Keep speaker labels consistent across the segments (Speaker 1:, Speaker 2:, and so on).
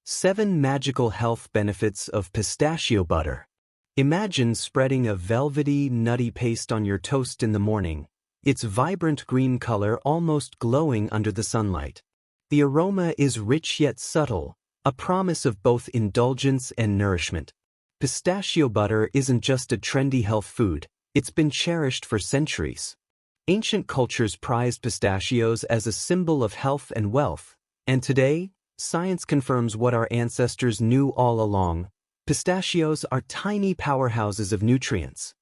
Speaker 1: 7 Magical Health Benefits of Pistachio Butter. Imagine spreading a velvety, nutty paste on your toast in the morning, its vibrant green color almost glowing under the sunlight. The aroma is rich yet subtle, a promise of both indulgence and nourishment. Pistachio butter isn't just a trendy health food, it's been cherished for centuries. Ancient cultures prized pistachios as a symbol of health and wealth, and today, science confirms what our ancestors knew all along. Pistachios are tiny powerhouses of nutrients.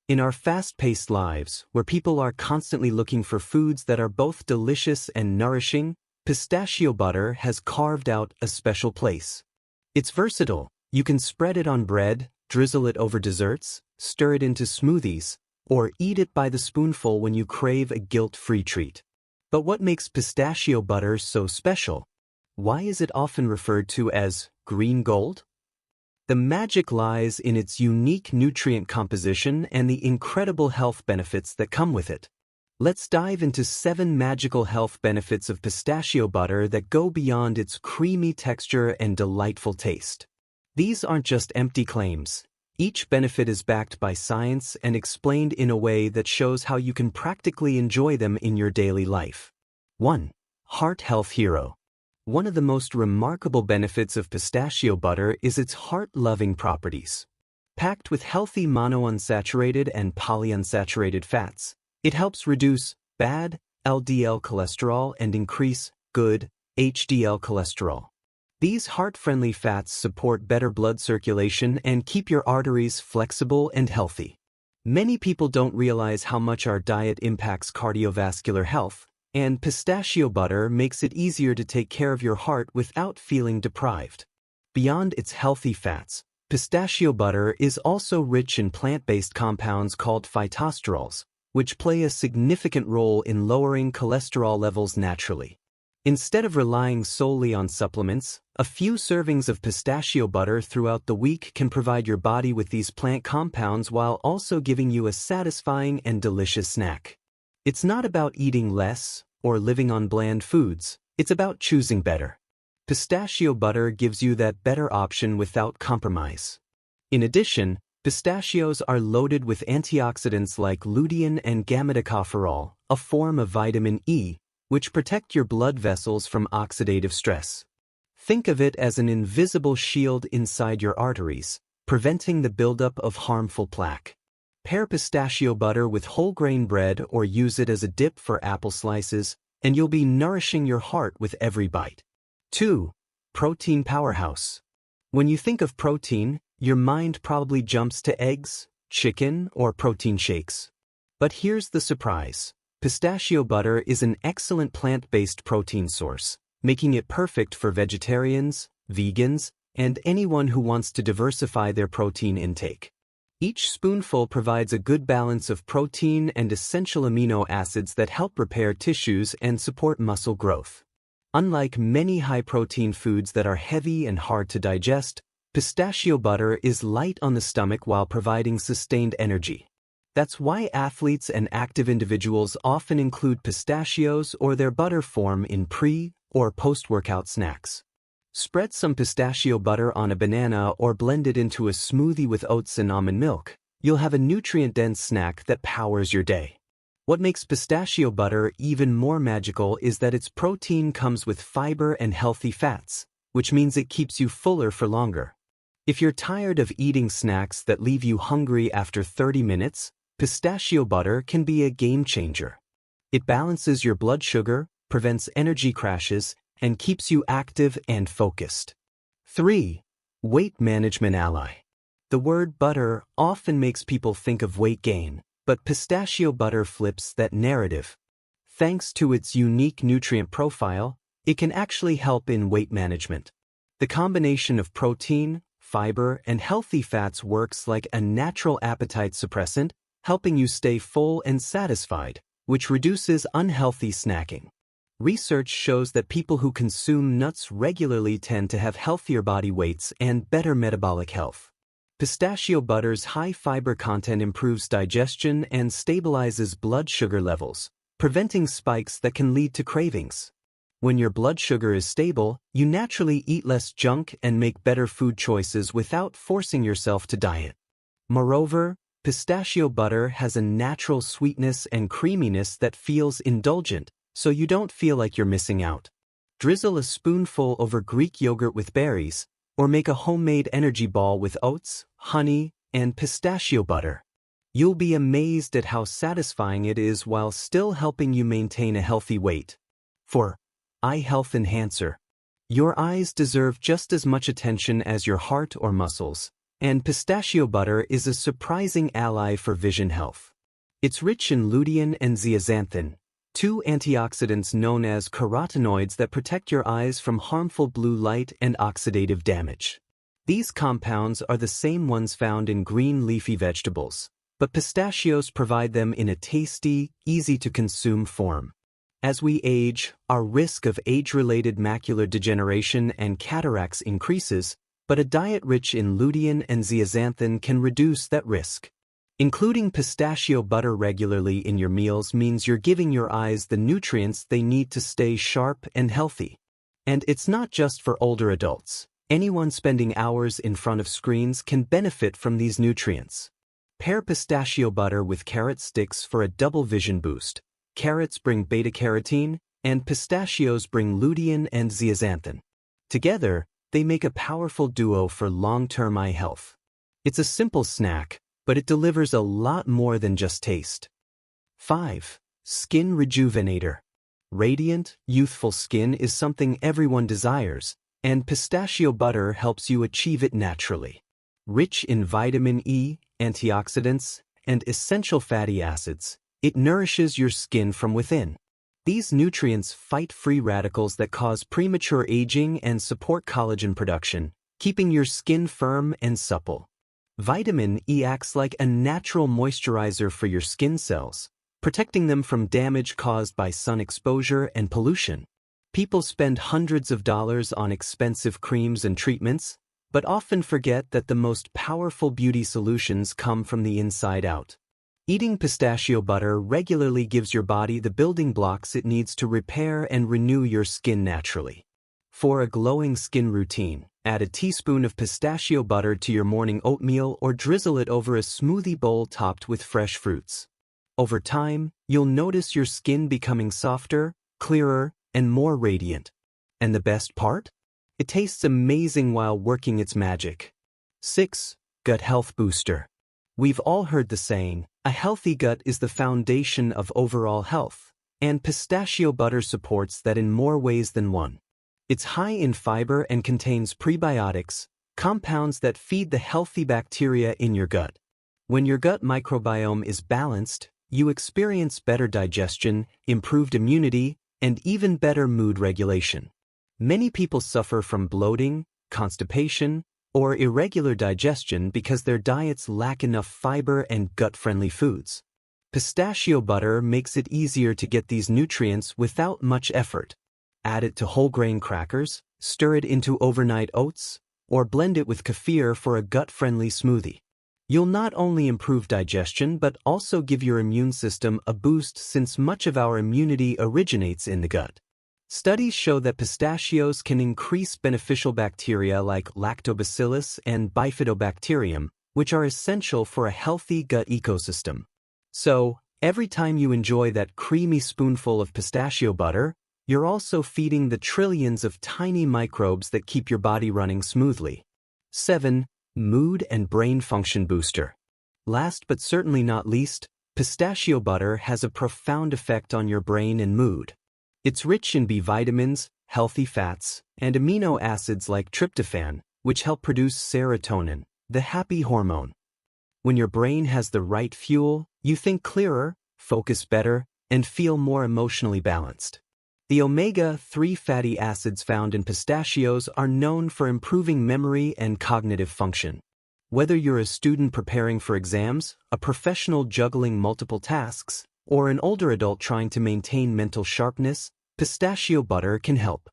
Speaker 1: In our fast-paced lives, where people are constantly looking for foods that are both delicious and nourishing, pistachio butter has carved out a special place. It's versatile. You can spread it on bread, drizzle it over desserts, stir it into smoothies, or eat it by the spoonful when you crave a guilt-free treat. But what makes pistachio butter so special? Why is it often referred to as green gold? The magic lies in its unique nutrient composition and the incredible health benefits that come with it. Let's dive into 7 magical health benefits of pistachio butter that go beyond its creamy texture and delightful taste. These aren't just empty claims. Each benefit is backed by science and explained in a way that shows how you can practically enjoy them in your daily life. 1. Heart Health Hero. One of the most remarkable benefits of pistachio butter is its heart-loving properties. Packed with healthy monounsaturated and polyunsaturated fats, it helps reduce bad LDL cholesterol and increase good HDL cholesterol. These heart-friendly fats support better blood circulation and keep your arteries flexible and healthy. Many people don't realize how much our diet impacts cardiovascular health, and pistachio butter makes it easier to take care of your heart without feeling deprived. Beyond its healthy fats, pistachio butter is also rich in plant-based compounds called phytosterols, which play a significant role in lowering cholesterol levels naturally. Instead of relying solely on supplements, a few servings of pistachio butter throughout the week can provide your body with these plant compounds while also giving you a satisfying and delicious snack. It's not about eating less or living on bland foods, it's about choosing better. Pistachio butter gives you that better option without compromise. In addition, pistachios are loaded with antioxidants like lutein and gamma-tocopherol, a form of vitamin E, which protect your blood vessels from oxidative stress. Think of it as an invisible shield inside your arteries, preventing the buildup of harmful plaque. Pair pistachio butter with whole grain bread or use it as a dip for apple slices, and you'll be nourishing your heart with every bite. 2. Protein Powerhouse. When you think of protein, your mind probably jumps to eggs, chicken, or protein shakes. But here's the surprise. Pistachio butter is an excellent plant-based protein source, making it perfect for vegetarians, vegans, and anyone who wants to diversify their protein intake. Each spoonful provides a good balance of protein and essential amino acids that help repair tissues and support muscle growth. Unlike many high-protein foods that are heavy and hard to digest, pistachio butter is light on the stomach while providing sustained energy. That's why athletes and active individuals often include pistachios or their butter form in pre- or post-workout snacks. Spread some pistachio butter on a banana or blend it into a smoothie with oats and almond milk. You'll have a nutrient-dense snack that powers your day. What makes pistachio butter even more magical is that its protein comes with fiber and healthy fats, which means it keeps you fuller for longer. If you're tired of eating snacks that leave you hungry after 30 minutes, pistachio butter can be a game changer. It balances your blood sugar, prevents energy crashes, and keeps you active and focused. 3. Weight Management Ally. The word butter often makes people think of weight gain, but pistachio butter flips that narrative. Thanks to its unique nutrient profile, it can actually help in weight management. The combination of protein, fiber, and healthy fats works like a natural appetite suppressant, helping you stay full and satisfied, which reduces unhealthy snacking. Research shows that people who consume nuts regularly tend to have healthier body weights and better metabolic health. Pistachio butter's high fiber content improves digestion and stabilizes blood sugar levels, preventing spikes that can lead to cravings. When your blood sugar is stable, you naturally eat less junk and make better food choices without forcing yourself to diet. Moreover, pistachio butter has a natural sweetness and creaminess that feels indulgent, so you don't feel like you're missing out. Drizzle a spoonful over Greek yogurt with berries, or make a homemade energy ball with oats, honey, and pistachio butter. You'll be amazed at how satisfying it is while still helping you maintain a healthy weight. 4. Eye Health Enhancer. Your eyes deserve just as much attention as your heart or muscles, and pistachio butter is a surprising ally for vision health. It's rich in lutein and zeaxanthin, two antioxidants known as carotenoids that protect your eyes from harmful blue light and oxidative damage. These compounds are the same ones found in green leafy vegetables, but pistachios provide them in a tasty, easy-to-consume form. As we age, our risk of age-related macular degeneration and cataracts increases, but a diet rich in lutein and zeaxanthin can reduce that risk. Including pistachio butter regularly in your meals means you're giving your eyes the nutrients they need to stay sharp and healthy. And it's not just for older adults. Anyone spending hours in front of screens can benefit from these nutrients. Pair pistachio butter with carrot sticks for a double vision boost. Carrots bring beta-carotene, and pistachios bring lutein and zeaxanthin. Together, they make a powerful duo for long-term eye health. It's a simple snack, but it delivers a lot more than just taste. 5. Skin Rejuvenator. Radiant, youthful skin is something everyone desires, and pistachio butter helps you achieve it naturally. Rich in vitamin E, antioxidants, and essential fatty acids, it nourishes your skin from within. These nutrients fight free radicals that cause premature aging and support collagen production, keeping your skin firm and supple. Vitamin E acts like a natural moisturizer for your skin cells, protecting them from damage caused by sun exposure and pollution. People spend hundreds of dollars on expensive creams and treatments, but often forget that the most powerful beauty solutions come from the inside out. Eating pistachio butter regularly gives your body the building blocks it needs to repair and renew your skin naturally. For a glowing skin routine, add a teaspoon of pistachio butter to your morning oatmeal or drizzle it over a smoothie bowl topped with fresh fruits. Over time, you'll notice your skin becoming softer, clearer, and more radiant. And the best part? It tastes amazing while working its magic. 6. Gut Health Booster. We've all heard the saying, a healthy gut is the foundation of overall health, and pistachio butter supports that in more ways than one. It's high in fiber and contains prebiotics, compounds that feed the healthy bacteria in your gut. When your gut microbiome is balanced, you experience better digestion, improved immunity, and even better mood regulation. Many people suffer from bloating, constipation, or irregular digestion because their diets lack enough fiber and gut-friendly foods. Pistachio butter makes it easier to get these nutrients without much effort. Add it to whole grain crackers, stir it into overnight oats, or blend it with kefir for a gut-friendly smoothie. You'll not only improve digestion but also give your immune system a boost since much of our immunity originates in the gut. Studies show that pistachios can increase beneficial bacteria like lactobacillus and bifidobacterium, which are essential for a healthy gut ecosystem. So, every time you enjoy that creamy spoonful of pistachio butter, you're also feeding the trillions of tiny microbes that keep your body running smoothly. 7. Mood and Brain Function Booster. Last but certainly not least, pistachio butter has a profound effect on your brain and mood. It's rich in B vitamins, healthy fats, and amino acids like tryptophan, which help produce serotonin, the happy hormone. When your brain has the right fuel, you think clearer, focus better, and feel more emotionally balanced. The omega-3 fatty acids found in pistachios are known for improving memory and cognitive function. Whether you're a student preparing for exams, a professional juggling multiple tasks, or an older adult trying to maintain mental sharpness, pistachio butter can help.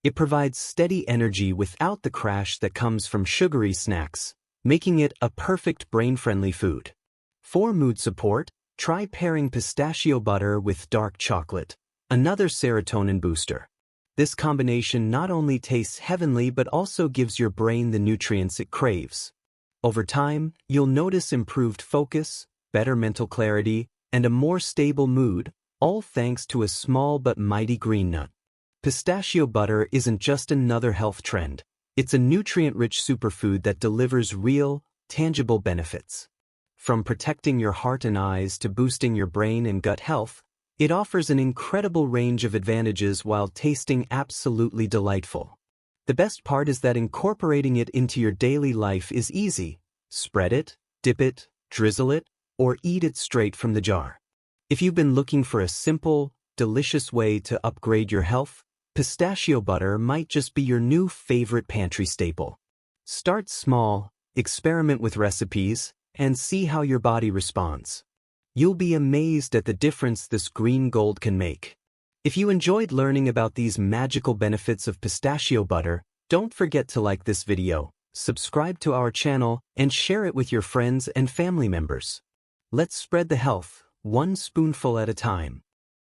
Speaker 1: It provides steady energy without the crash that comes from sugary snacks, making it a perfect brain-friendly food. For mood support, try pairing pistachio butter with dark chocolate, another serotonin booster. This combination not only tastes heavenly but also gives your brain the nutrients it craves. Over time, you'll notice improved focus, better mental clarity, and a more stable mood, all thanks to a small but mighty green nut. Pistachio butter isn't just another health trend. It's a nutrient-rich superfood that delivers real, tangible benefits. From protecting your heart and eyes to boosting your brain and gut health, it offers an incredible range of advantages while tasting absolutely delightful. The best part is that incorporating it into your daily life is easy. Spread it, dip it, drizzle it, or eat it straight from the jar. If you've been looking for a simple, delicious way to upgrade your health, pistachio butter might just be your new favorite pantry staple. Start small, experiment with recipes, and see how your body responds. You'll be amazed at the difference this green gold can make. If you enjoyed learning about these magical benefits of pistachio butter, don't forget to like this video, subscribe to our channel, and share it with your friends and family members. Let's spread the health, one spoonful at a time.